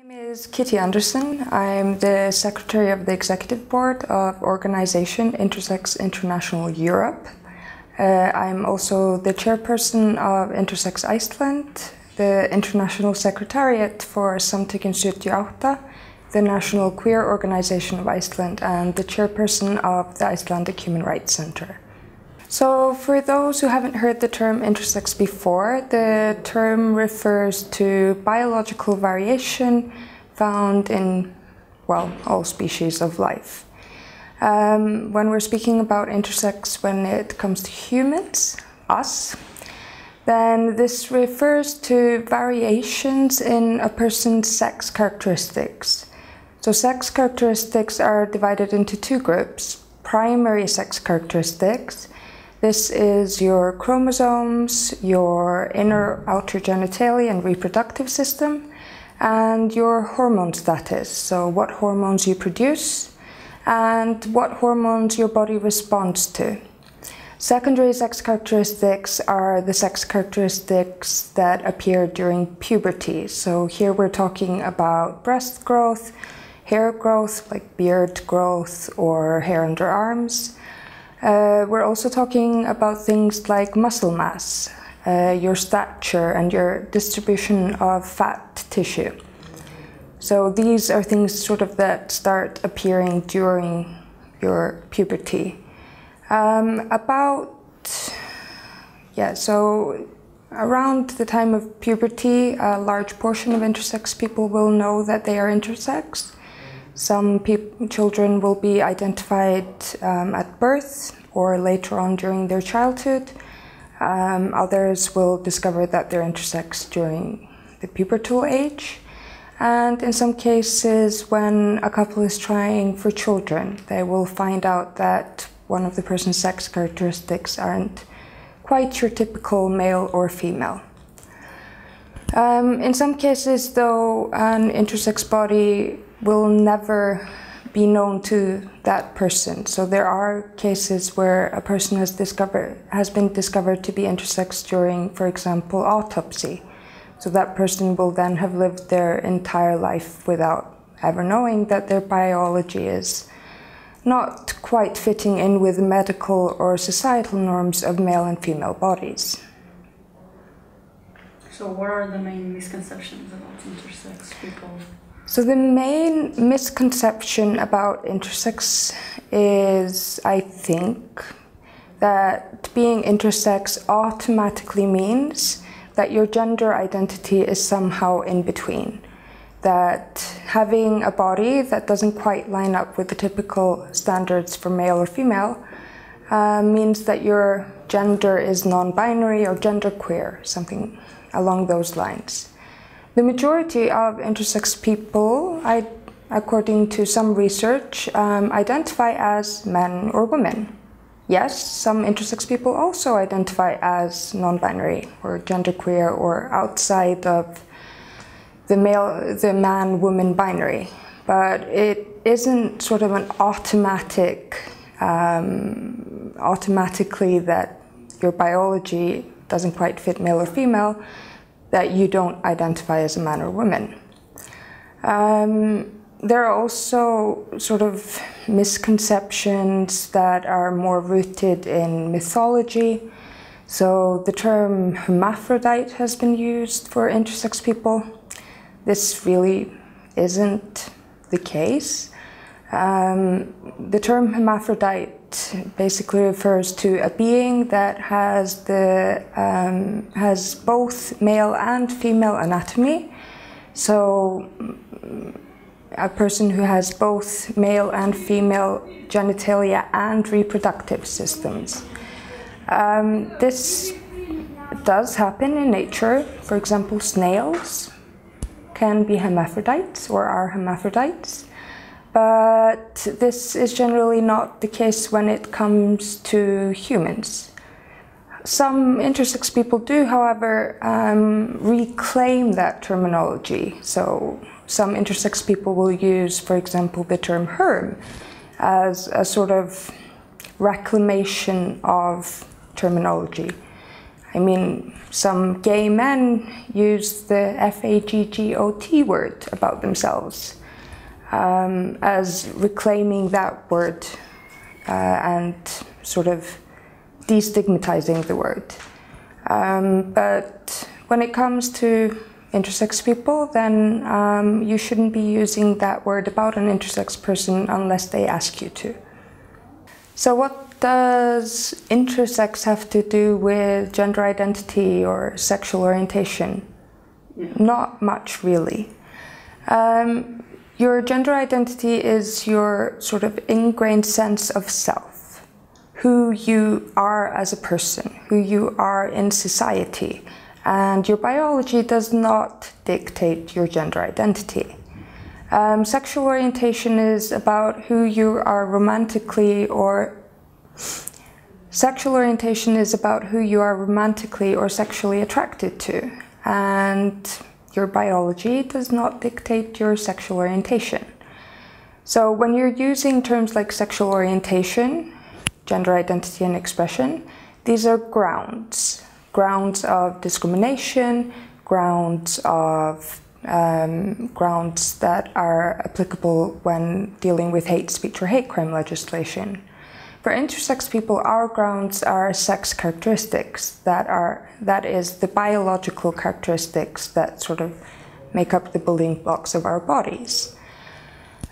My name is Kitty Anderson. I'm the Secretary of the Executive Board of Organization Intersex International Europe. I'm also the Chairperson of Intersex Iceland, the International Secretariat for Samtökin 78, the National Queer Organization of Iceland, and the Chairperson of the Icelandic Human Rights Center. So for those who haven't heard the term intersex before, the term refers to biological variation found in, well, all species of life. When we're speaking about intersex when it comes to humans, us, then this refers to variations in a person's sex characteristics. So sex characteristics are divided into two groups: primary sex characteristics. This is your chromosomes, your inner-outer genitalia and reproductive system, and your hormone status, so what hormones you produce and what hormones your body responds to. Secondary sex characteristics are the sex characteristics that appear during puberty. So here we're talking about breast growth, hair growth, like beard growth or hair under arms. We're also talking about things like muscle mass, your stature, and your distribution of fat tissue. So these are things sort of that start appearing during your puberty. So around the time of puberty, a large portion of intersex people will know that they are intersex. Some children will be identified at birth or later on during their childhood. Others will discover that they're intersex during the pubertal age. And in some cases, when a couple is trying for children, they will find out that one of the person's sex characteristics aren't quite your typical male or female. In some cases, though, an intersex body will never be known to that person. So there are cases where a person has been discovered to be intersex during, for example, autopsy. So that person will then have lived their entire life without ever knowing that their biology is not quite fitting in with medical or societal norms of male and female bodies. So what are the main misconceptions about intersex people? So the main misconception about intersex is, I think, that being intersex automatically means that your gender identity is somehow in between. That having a body that doesn't quite line up with the typical standards for male or female means that your gender is non-binary or genderqueer, something along those lines. The majority of intersex people, according to some research, identify as men or women. Yes, some intersex people also identify as non-binary or genderqueer or outside of the man-woman binary, but it isn't sort of an automatically that your biology doesn't quite fit male or female, that you don't identify as a man or woman. There are also sort of misconceptions that are more rooted in mythology. So the term hermaphrodite has been used for intersex people. This really isn't the case. The term hermaphrodite basically refers to a being that has both male and female anatomy. So a person who has both male and female genitalia and reproductive systems. This does happen in nature. For example, snails can be hermaphrodites or are hermaphrodites. But this is generally not the case when it comes to humans. Some intersex people do, however, reclaim that terminology. So some intersex people will use, for example, the term herm as a sort of reclamation of terminology. I mean, some gay men use the FAGGOT word about themselves as reclaiming that word and sort of destigmatizing the word. But when it comes to intersex people, then you shouldn't be using that word about an intersex person unless they ask you to. So what does intersex have to do with gender identity or sexual orientation? Yeah. Not much, really. Your gender identity is your sort of ingrained sense of self, who you are as a person, who you are in society, and your biology does not dictate your gender identity. Sexual orientation is about who you are romantically or sexually attracted to, and your biology does not dictate your sexual orientation. So when you're using terms like sexual orientation, gender identity and expression, these are grounds of discrimination, grounds that are applicable when dealing with hate speech or hate crime legislation. For intersex people, our grounds are sex characteristics, that is the biological characteristics that sort of make up the building blocks of our bodies.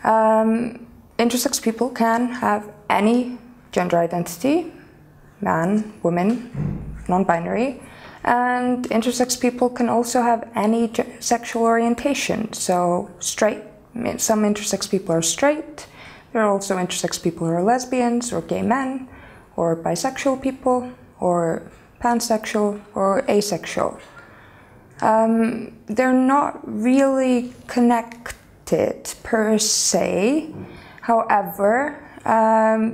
Intersex people can have any gender identity, man, woman, non-binary, and intersex people can also have any sexual orientation. So straight, some intersex people are straight. There are also intersex people who are lesbians or gay men or bisexual people or pansexual or asexual. They're not really connected per se. However,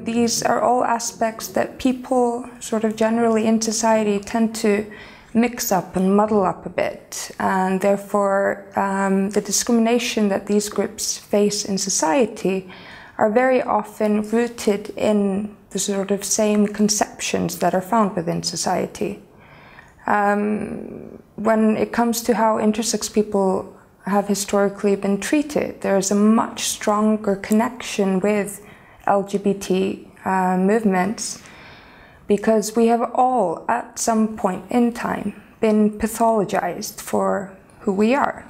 these are all aspects that people sort of generally in society tend to mix up and muddle up a bit, and therefore the discrimination that these groups face in society are very often rooted in the sort of same conceptions that are found within society. When it comes to how intersex people have historically been treated, there is a much stronger connection with LGBT movements, because we have all, at some point in time, been pathologized for who we are.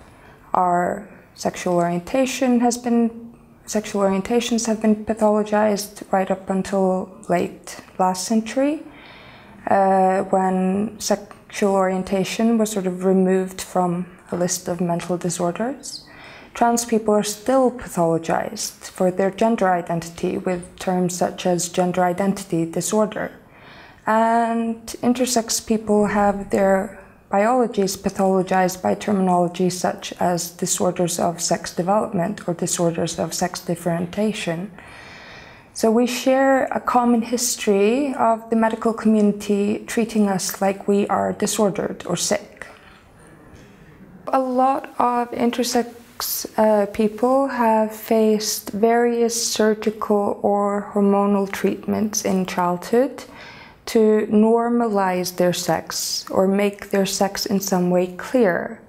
Our sexual orientations have been pathologized right up until late last century, when sexual orientation was sort of removed from a list of mental disorders. Trans people are still pathologized for their gender identity with terms such as gender identity disorder. And intersex people have their biologies pathologized by terminology such as disorders of sex development or disorders of sex differentiation. So we share a common history of the medical community treating us like we are disordered or sick. A lot of intersex people have faced various surgical or hormonal treatments in childhood to normalize their sex or make their sex in some way clear.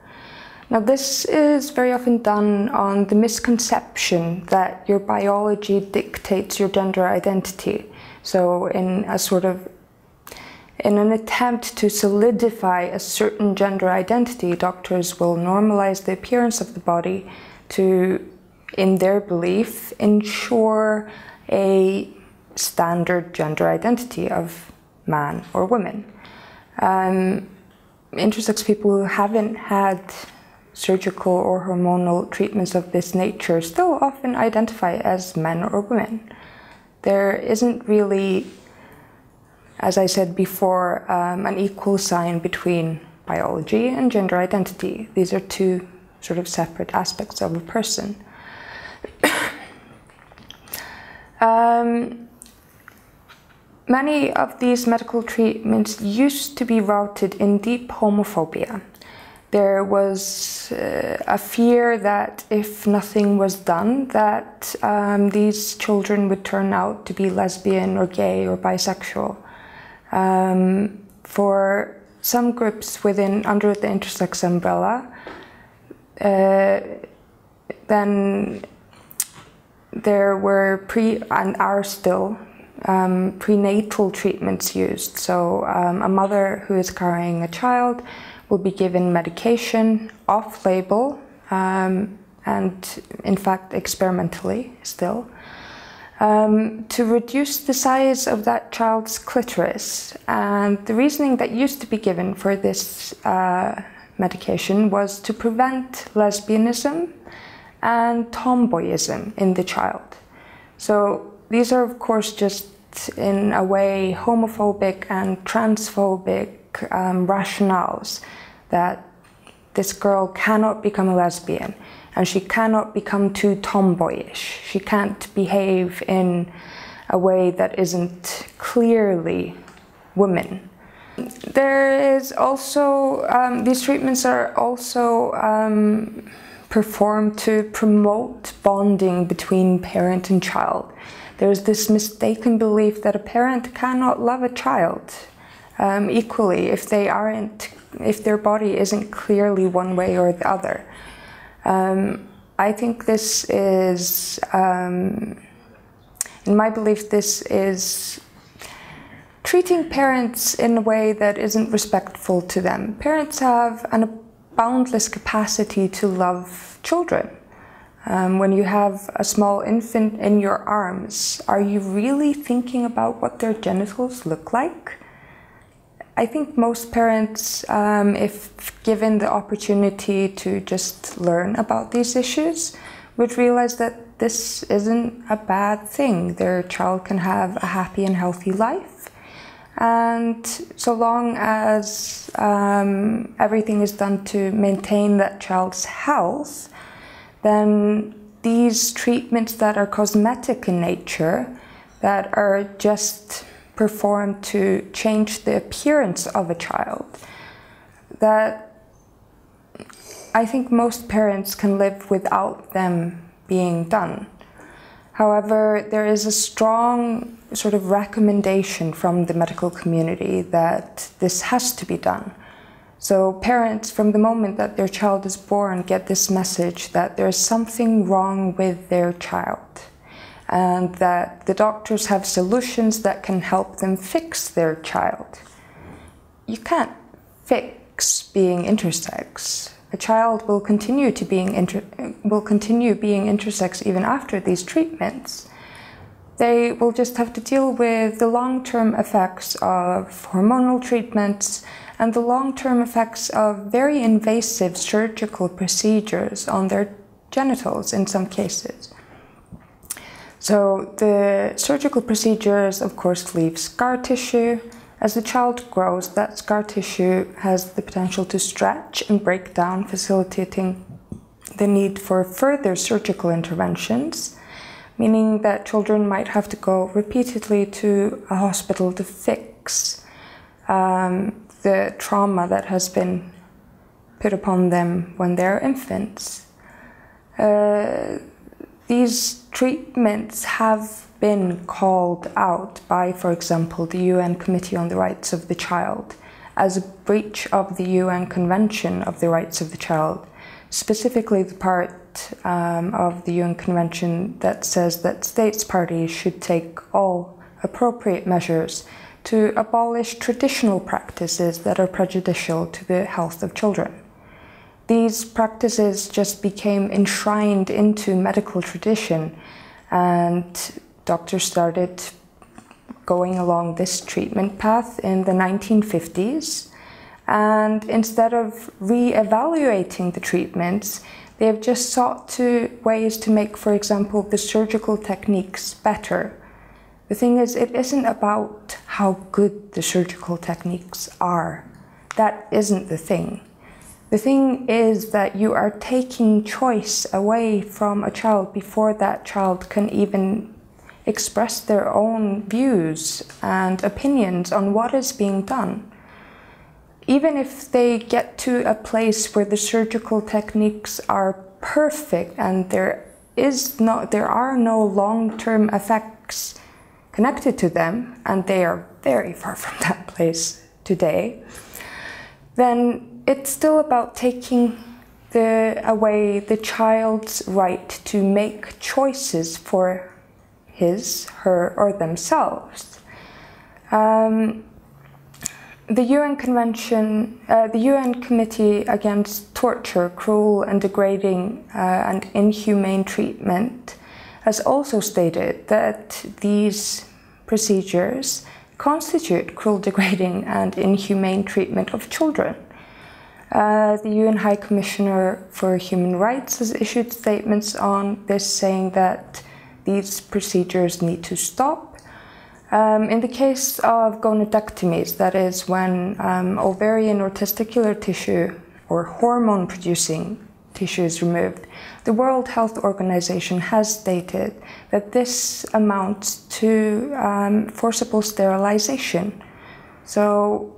Now, this is very often done on the misconception that your biology dictates your gender identity. So in an attempt to solidify a certain gender identity, doctors will normalize the appearance of the body to, in their belief, ensure a standard gender identity of man or woman. Intersex people who haven't had surgical or hormonal treatments of this nature still often identify as men or women. There isn't really, as I said before, an equal sign between biology and gender identity. These are two sort of separate aspects of a person. Many of these medical treatments used to be rooted in deep homophobia. There was a fear that if nothing was done, that these children would turn out to be lesbian or gay or bisexual. For some groups under the intersex umbrella, then there were and are still prenatal treatments used. So a mother who is carrying a child will be given medication off-label, and in fact experimentally still, to reduce the size of that child's clitoris. And the reasoning that used to be given for this medication was to prevent lesbianism and tomboyism in the child. So these are of course just in a way homophobic and transphobic rationales that this girl cannot become a lesbian and she cannot become too tomboyish. She can't behave in a way that isn't clearly woman. There is also, these treatments are also performed to promote bonding between parent and child. There's this mistaken belief that a parent cannot love a child equally if their body isn't clearly one way or the other. I think this is, in my belief, this is treating parents in a way that isn't respectful to them. Parents have a boundless capacity to love children. When you have a small infant in your arms, are you really thinking about what their genitals look like? I think most parents, if given the opportunity to just learn about these issues, would realize that this isn't a bad thing. Their child can have a happy and healthy life. And so long as everything is done to maintain that child's health, then these treatments that are cosmetic in nature, that are just performed to change the appearance of a child, that I think most parents can live without them being done. However, there is a strong sort of recommendation from the medical community that this has to be done. So parents, from the moment that their child is born, get this message that there's something wrong with their child, and that the doctors have solutions that can help them fix their child. You can't fix being intersex. A child will continue being intersex even after these treatments. They will just have to deal with the long-term effects of hormonal treatments and the long-term effects of very invasive surgical procedures on their genitals in some cases. So the surgical procedures, of course, leave scar tissue. As the child grows, that scar tissue has the potential to stretch and break down, facilitating the need for further surgical interventions, meaning that children might have to go repeatedly to a hospital to fix the trauma that has been put upon them when they're infants. These treatments have been called out by, for example, the UN Committee on the Rights of the Child as a breach of the UN Convention of the Rights of the Child, specifically the part of the UN Convention that says that states parties should take all appropriate measures to abolish traditional practices that are prejudicial to the health of children. These practices just became enshrined into medical tradition, and doctors started going along this treatment path in the 1950s. And instead of re-evaluating the treatments, they have just sought ways to make, for example, the surgical techniques better. The thing is, it isn't about how good the surgical techniques are. That isn't the thing. The thing is that you are taking choice away from a child before that child can even express their own views and opinions on what is being done. Even if they get to a place where the surgical techniques are perfect and there are no long-term effects connected to them, and they are very far from that place today, then it's still about taking away the child's right to make choices for his, her, or themselves. The UN Convention, the UN Committee Against Torture, Cruel and Degrading and Inhumane Treatment has also stated that these procedures constitute cruel, degrading and inhumane treatment of children. The UN High Commissioner for Human Rights has issued statements on this, saying that these procedures need to stop. In the case of gonadectomies, that is when ovarian or testicular tissue or hormone-producing tissue is removed, the World Health Organization has stated that this amounts to forcible sterilization. So,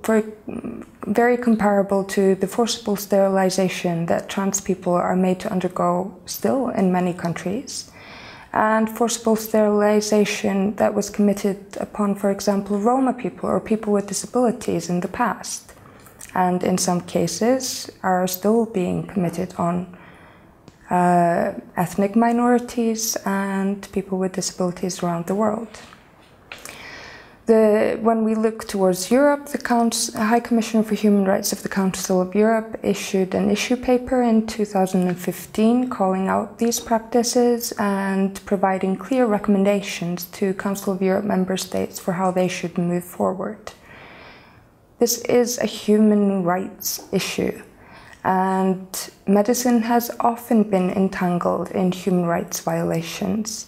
very comparable to the forcible sterilization that trans people are made to undergo still in many countries, and forcible sterilization that was committed upon, for example, Roma people or people with disabilities in the past, and in some cases are still being committed on ethnic minorities and people with disabilities around the world. When we look towards Europe, the High Commissioner for Human Rights of the Council of Europe issued an issue paper in 2015 calling out these practices and providing clear recommendations to Council of Europe member states for how they should move forward. This is a human rights issue, and medicine has often been entangled in human rights violations.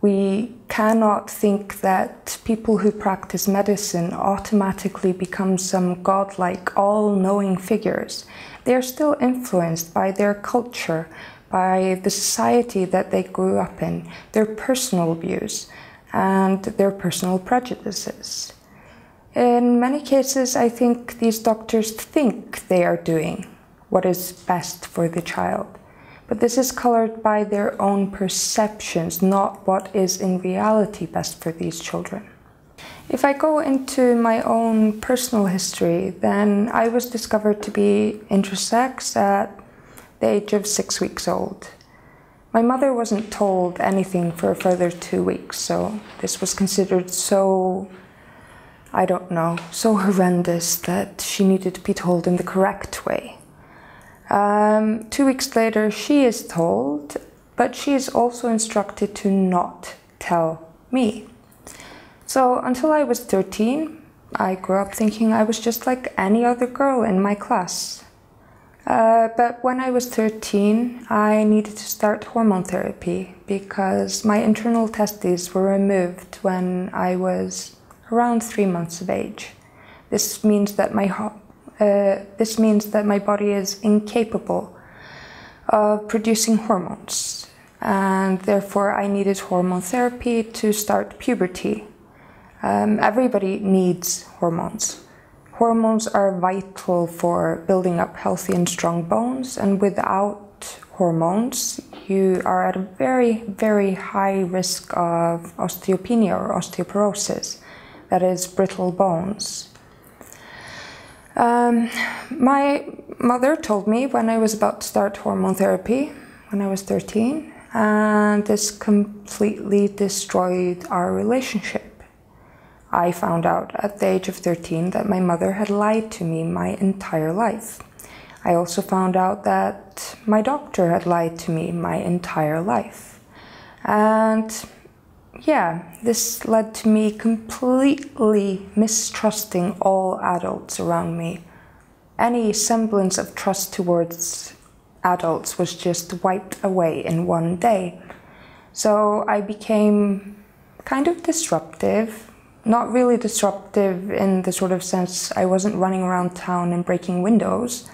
We cannot think that people who practice medicine automatically become some godlike, all-knowing figures. They are still influenced by their culture, by the society that they grew up in, their personal views, and their personal prejudices. In many cases, I think these doctors think they are doing what is best for the child. But this is colored by their own perceptions, not what is in reality best for these children. If I go into my own personal history, then I was discovered to be intersex at the age of 6 weeks old. My mother wasn't told anything for a further 2 weeks, so this was considered so, I don't know, so horrendous that she needed to be told in the correct way. 2 weeks later, she is told, but she is also instructed to not tell me. So until I was 13, I grew up thinking I was just like any other girl in my class. But when I was 13, I needed to start hormone therapy because my internal testes were removed when I was around 3 months of age. This means that my body is incapable of producing hormones, and therefore I needed hormone therapy to start puberty. Everybody needs hormones. Hormones are vital for building up healthy and strong bones, and without hormones, you are at a very, very high risk of osteopenia or osteoporosis, that is, brittle bones. My mother told me when I was about to start hormone therapy, when I was 13, and this completely destroyed our relationship. I found out at the age of 13 that my mother had lied to me my entire life. I also found out that my doctor had lied to me my entire life. And yeah, this led to me completely mistrusting all adults around me. Any semblance of trust towards adults was just wiped away in one day. So I became kind of disruptive, not really disruptive in the sort of sense I wasn't running around town and breaking windows,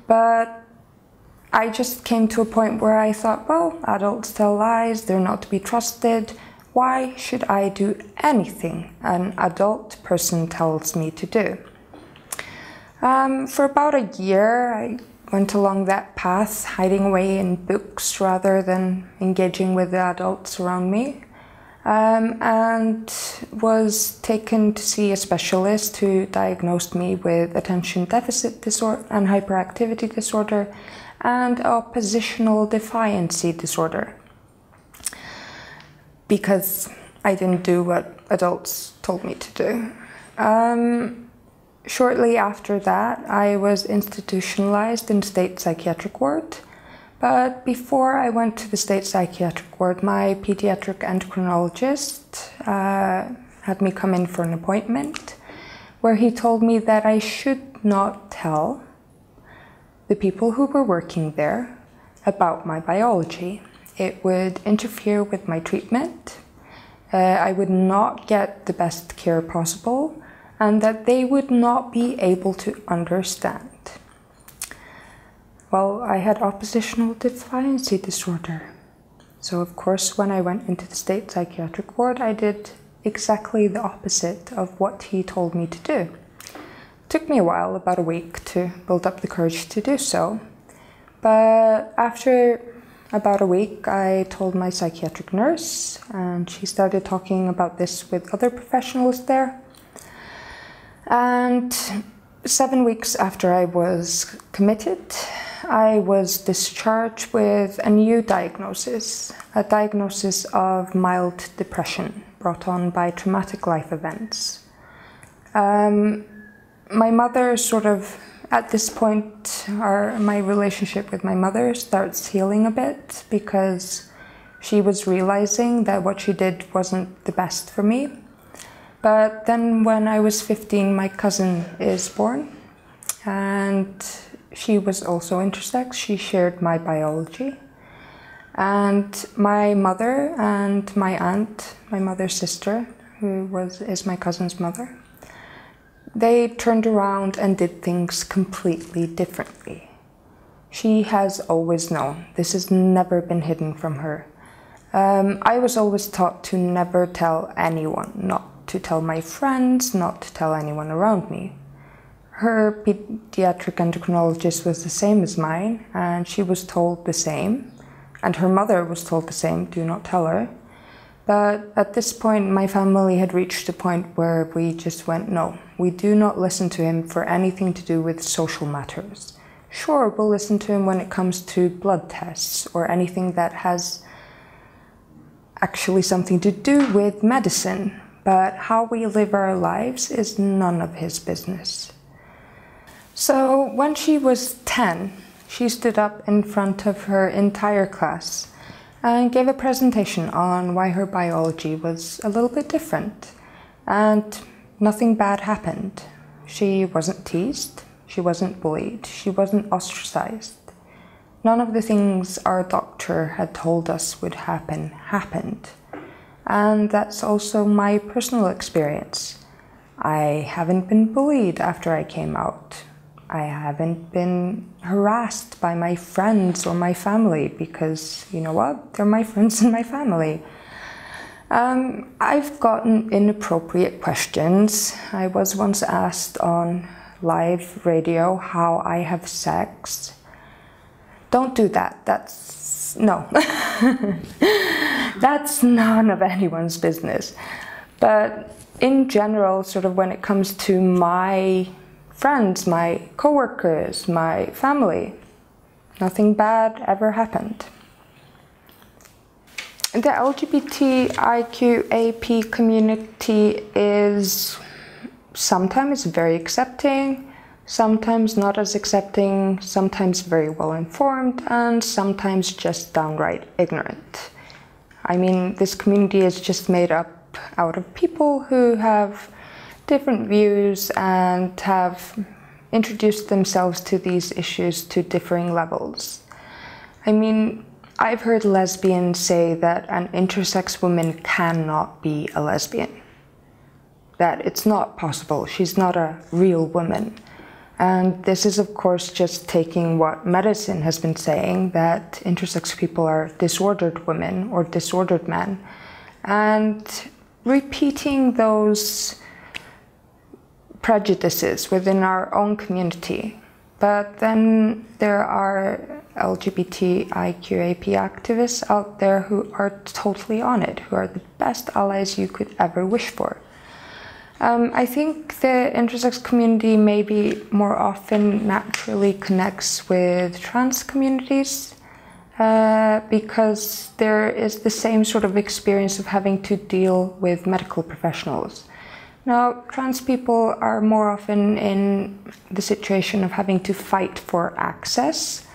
but I just came to a point where I thought, well, adults tell lies, they're not to be trusted. Why should I do anything an adult person tells me to do? For about a year, I went along that path, hiding away in books rather than engaging with the adults around me. and was taken to see a specialist who diagnosed me with attention deficit disorder and hyperactivity disorder and oppositional defiancy disorder, because I didn't do what adults told me to do. Shortly after that, I was institutionalized in state psychiatric ward. But before I went to the state psychiatric ward, my pediatric endocrinologist had me come in for an appointment where he told me that I should not tell the people who were working there about my biology. It would interfere with my treatment. I would not get the best care possible, and that they would not be able to understand. Well, I had oppositional defiancy disorder. So of course, when I went into the state psychiatric ward, I did exactly the opposite of what he told me to do. It took me a while, about a week, to build up the courage to do so. But after about a week, I told my psychiatric nurse, and she started talking about this with other professionals there. And 7 weeks after I was committed, I was discharged with a new diagnosis, a diagnosis of mild depression brought on by traumatic life events. My mother at this point, my relationship with my mother starts healing a bit, because she was realizing that what she did wasn't the best for me. But then when I was 15, my cousin is born, and she was also intersex. She shared my biology. And my mother and my aunt, my mother's sister, who is my cousin's mother, they turned around and did things completely differently. She has always known. This has never been hidden from her. I was always taught to never tell anyone, not to tell my friends, not to tell anyone around me. Her pediatric endocrinologist was the same as mine, and she was told the same, and her mother was told the same, do not tell her. But at this point, my family had reached a point where we just went, no, we do not listen to him for anything to do with social matters. Sure, we'll listen to him when it comes to blood tests or anything that has actually something to do with medicine, but how we live our lives is none of his business. So when she was 10, she stood up in front of her entire class and gave a presentation on why her biology was a little bit different. And nothing bad happened. She wasn't teased, she wasn't bullied, she wasn't ostracized. None of the things our doctor had told us would happen, happened. And that's also my personal experience. I haven't been bullied after I came out. I haven't been harassed by my friends or my family, because, you know what, they're my friends and my family. I've gotten inappropriate questions. I was once asked on live radio how I have sex. Don't do that. No. That's none of anyone's business. But in general, when it comes to my friends, my co-workers, my family, nothing bad ever happened. The LGBTIQAP community is sometimes very accepting, sometimes not as accepting, sometimes very well informed, and sometimes just downright ignorant. I mean, this community is just made up out of people who have different views and have introduced themselves to these issues to differing levels. I mean, I've heard lesbians say that an intersex woman cannot be a lesbian, that it's not possible, she's not a real woman. And this is, of course, just taking what medicine has been saying, that intersex people are disordered women or disordered men, and repeating those prejudices within our own community. But then there are LGBTIQAP activists out there who are totally on it, who are the best allies you could ever wish for. I think the intersex community maybe more often naturally connects with trans communities because there is the same sort of experience of having to deal with medical professionals. Now, trans people are more often in the situation of having to fight for access,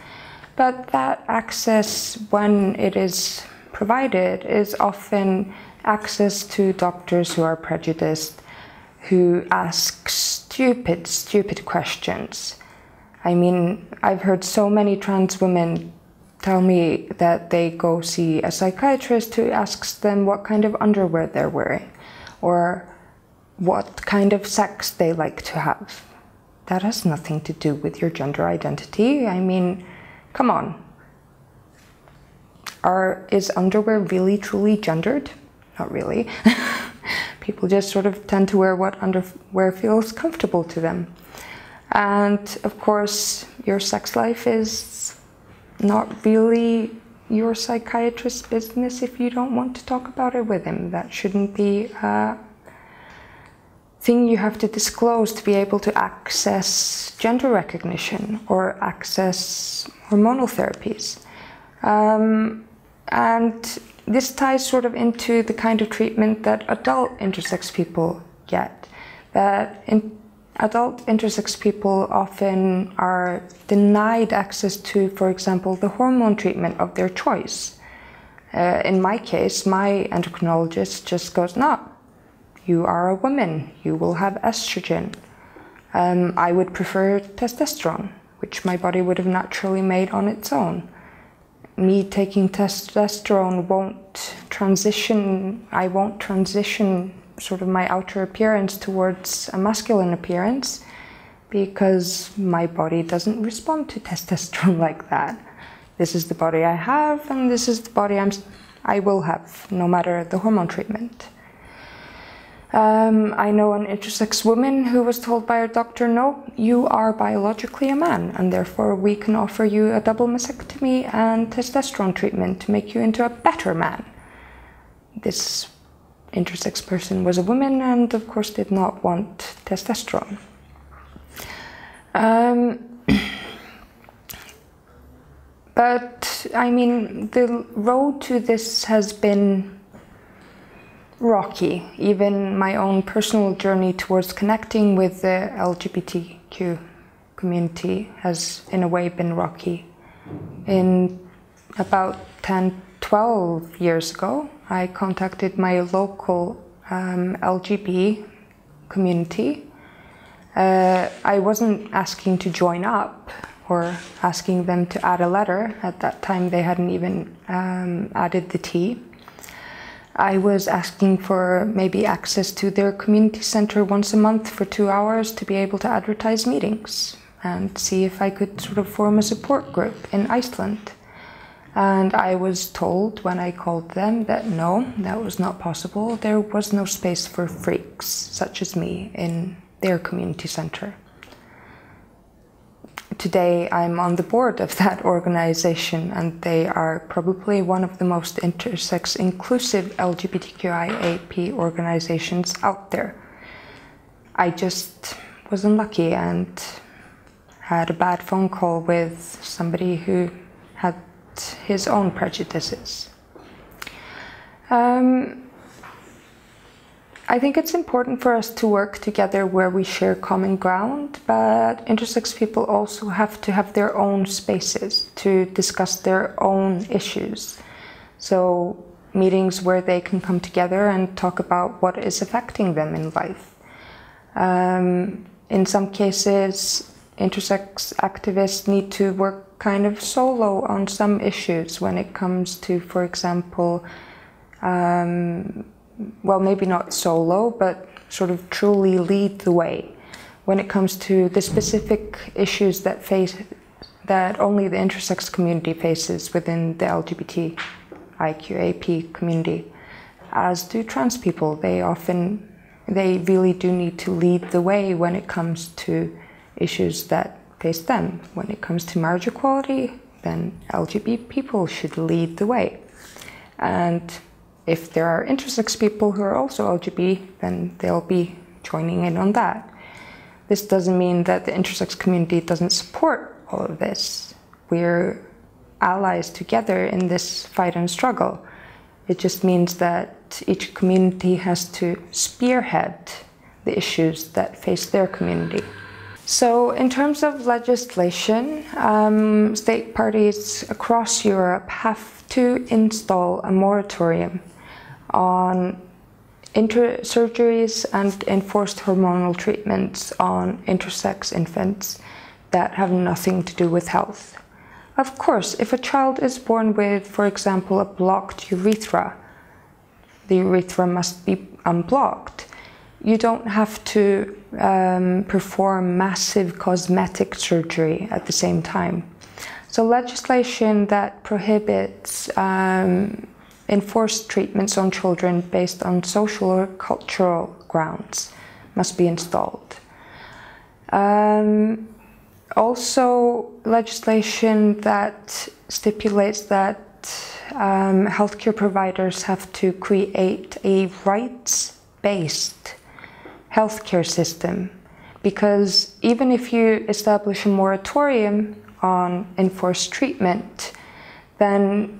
but that access, when it is provided, is often access to doctors who are prejudiced, who ask stupid questions. I mean, I've heard so many trans women tell me that they go see a psychiatrist who asks them what kind of underwear they're wearing, or what kind of sex they like to have. That has nothing to do with your gender identity. I mean, come on. Is underwear really truly gendered? Not really. People just sort of tend to wear what underwear feels comfortable to them. And of course, your sex life is not really your psychiatrist's business if you don't want to talk about it with him. That shouldn't be a thing you have to disclose to be able to access gender recognition or access hormonal therapies. And this ties sort of into the kind of treatment that adult intersex people get. That adult intersex people often are denied access to, for example, the hormone treatment of their choice. In my case, my endocrinologist just goes, no, you are a woman, you will have estrogen. I would prefer testosterone, which my body would have naturally made on its own. Me taking testosterone won't transition, I won't transition sort of my outer appearance towards a masculine appearance because my body doesn't respond to testosterone like that. This is the body I have, and this is the body I will have, no matter the hormone treatment. I know an intersex woman who was told by her doctor, no, you are biologically a man, and therefore we can offer you a double mastectomy and testosterone treatment to make you into a better man. This intersex person was a woman and of course did not want testosterone. But I mean, the road to this has been rocky. Even my own personal journey towards connecting with the LGBTQ community has in a way been rocky. In about 10-12 years ago, I contacted my local LGBT community. I wasn't asking to join up or asking them to add a letter. At that time they hadn't even added the T. I was asking for maybe access to their community center once a month for 2 hours to be able to advertise meetings and see if I could sort of form a support group in Iceland. And I was told when I called them that no, that was not possible. There was no space for freaks such as me in their community center. Today I'm on the board of that organization, and they are probably one of the most intersex inclusive LGBTQIAP organizations out there. I just was unlucky and had a bad phone call with somebody who had his own prejudices. I think it's important for us to work together where we share common ground, but intersex people also have to have their own spaces to discuss their own issues. So meetings where they can come together and talk about what is affecting them in life. In some cases, intersex activists need to work kind of solo on some issues when it comes to, for example, well, maybe not solo, but sort of truly lead the way when it comes to the specific issues that only the intersex community faces within the LGBTIQAP community, as do trans people. They really do need to lead the way when it comes to issues that face them. When it comes to marriage equality, then LGBT people should lead the way. And if there are intersex people who are also LGBT, then they'll be joining in on that. This doesn't mean that the intersex community doesn't support all of this. We're allies together in this fight and struggle. It just means that each community has to spearhead the issues that face their community. So in terms of legislation, state parties across Europe have to install a moratorium on surgeries and enforced hormonal treatments on intersex infants that have nothing to do with health. Of course, if a child is born with, for example, a blocked urethra, the urethra must be unblocked. You don't have to perform massive cosmetic surgery at the same time. So legislation that prohibits enforced treatments on children based on social or cultural grounds must be installed. Also, legislation that stipulates that healthcare providers have to create a rights-based healthcare system, because even if you establish a moratorium on enforced treatment, then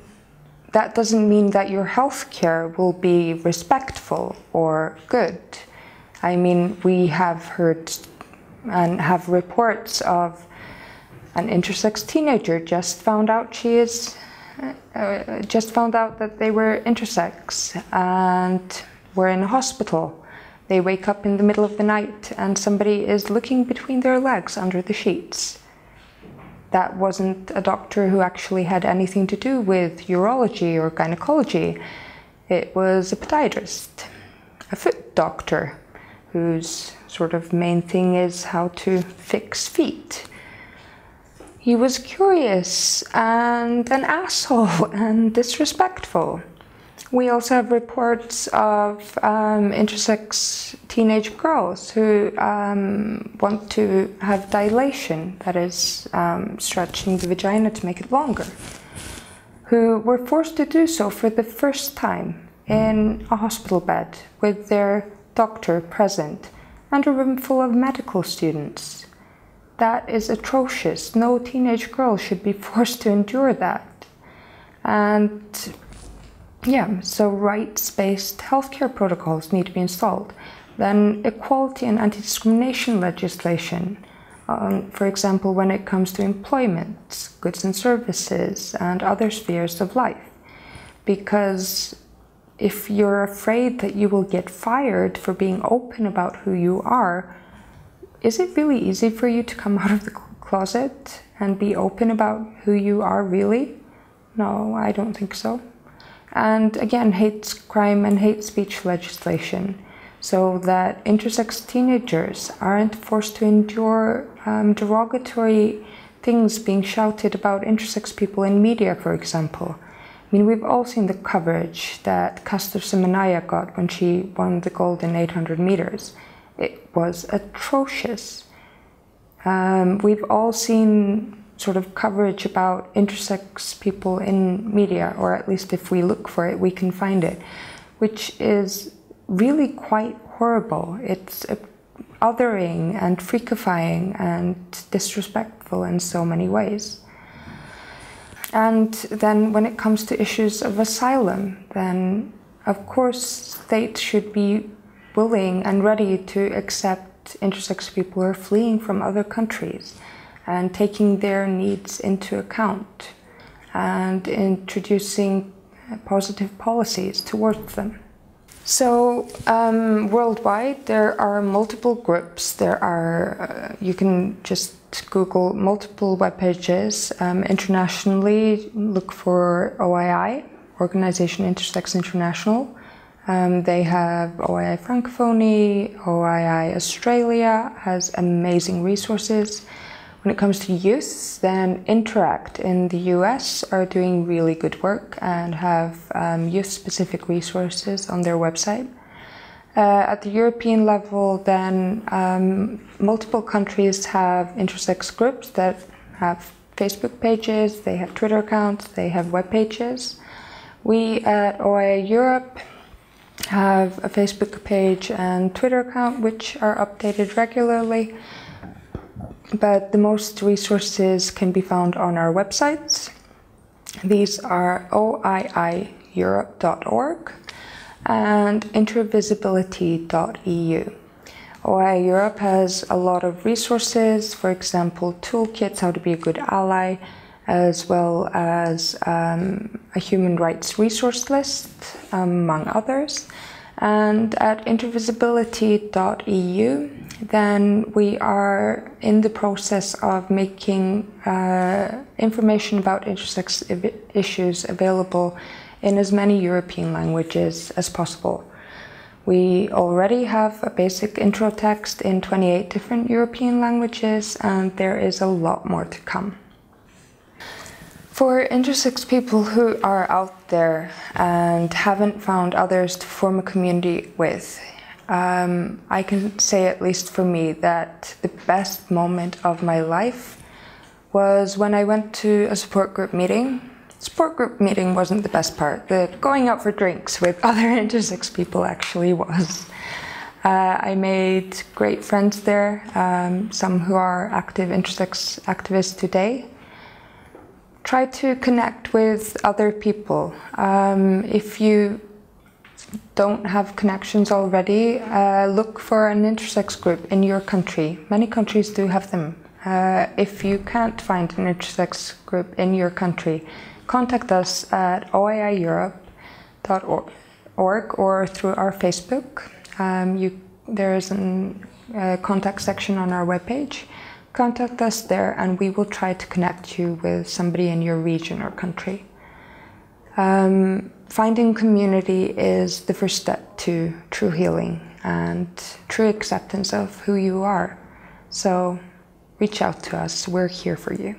that doesn't mean that your healthcare will be respectful or good. I mean, we have heard and have reports of an intersex teenager just found out that they were intersex and were in a hospital. They wake up in the middle of the night and somebody is looking between their legs under the sheets. That wasn't a doctor who actually had anything to do with urology or gynecology. It was a podiatrist, a foot doctor, whose sort of main thing is how to fix feet. He was curious and an asshole and disrespectful. We also have reports of intersex teenage girls who want to have dilation, that is, stretching the vagina to make it longer, who were forced to do so for the first time in a hospital bed with their doctor present and a room full of medical students. That is atrocious. No teenage girl should be forced to endure that. And yeah, so rights-based healthcare protocols need to be installed. Then equality and anti-discrimination legislation, for example, when it comes to employment, goods and services, and other spheres of life. Because if you're afraid that you will get fired for being open about who you are, is it really easy for you to come out of the closet and be open about who you are really? No, I don't think so. And again, hate crime and hate speech legislation, so that intersex teenagers aren't forced to endure derogatory things being shouted about intersex people in media, for example. I mean, we've all seen the coverage that Caster Semenya got when she won the gold in 800 meters. It was atrocious. We've all seen sort of coverage about intersex people in media, or at least if we look for it, we can find it, which is really quite horrible. It's othering and freakifying and disrespectful in so many ways. And then when it comes to issues of asylum, then of course states should be willing and ready to accept intersex people who are fleeing from other countries and taking their needs into account and introducing positive policies towards them. So worldwide there are multiple groups. There are, you can just Google multiple web pages. Internationally, look for OII, Organization Intersex International. They have OII Francophonie, OII Australia has amazing resources. When it comes to youth, then Interact in the US are doing really good work and have youth-specific resources on their website. At the European level, then multiple countries have intersex groups that have Facebook pages, they have Twitter accounts, they have web pages. We at OIA Europe have a Facebook page and Twitter account which are updated regularly, but the most resources can be found on our websites. These are oiieurope.org and intervisibility.eu. OIA Europe has a lot of resources, for example, toolkits, how to be a good ally, as well as a human rights resource list, among others. And at intervisibility.eu, then we are in the process of making information about intersex issues available in as many European languages as possible. We already have a basic intro text in 28 different European languages, and there is a lot more to come. For intersex people who are out there and haven't found others to form a community with, I can say, at least for me, that the best moment of my life was when I went to a support group meeting. Support group meeting wasn't the best part. The going out for drinks with other intersex people actually was. I made great friends there, some who are active intersex activists today. Try to connect with other people. If you don't have connections already, look for an intersex group in your country. Many countries do have them. If you can't find an intersex group in your country, contact us at oiieurope.org or through our Facebook. There is a contact section on our webpage. Contact us there and we will try to connect you with somebody in your region or country. Finding community is the first step to true healing and true acceptance of who you are. So reach out to us, we're here for you.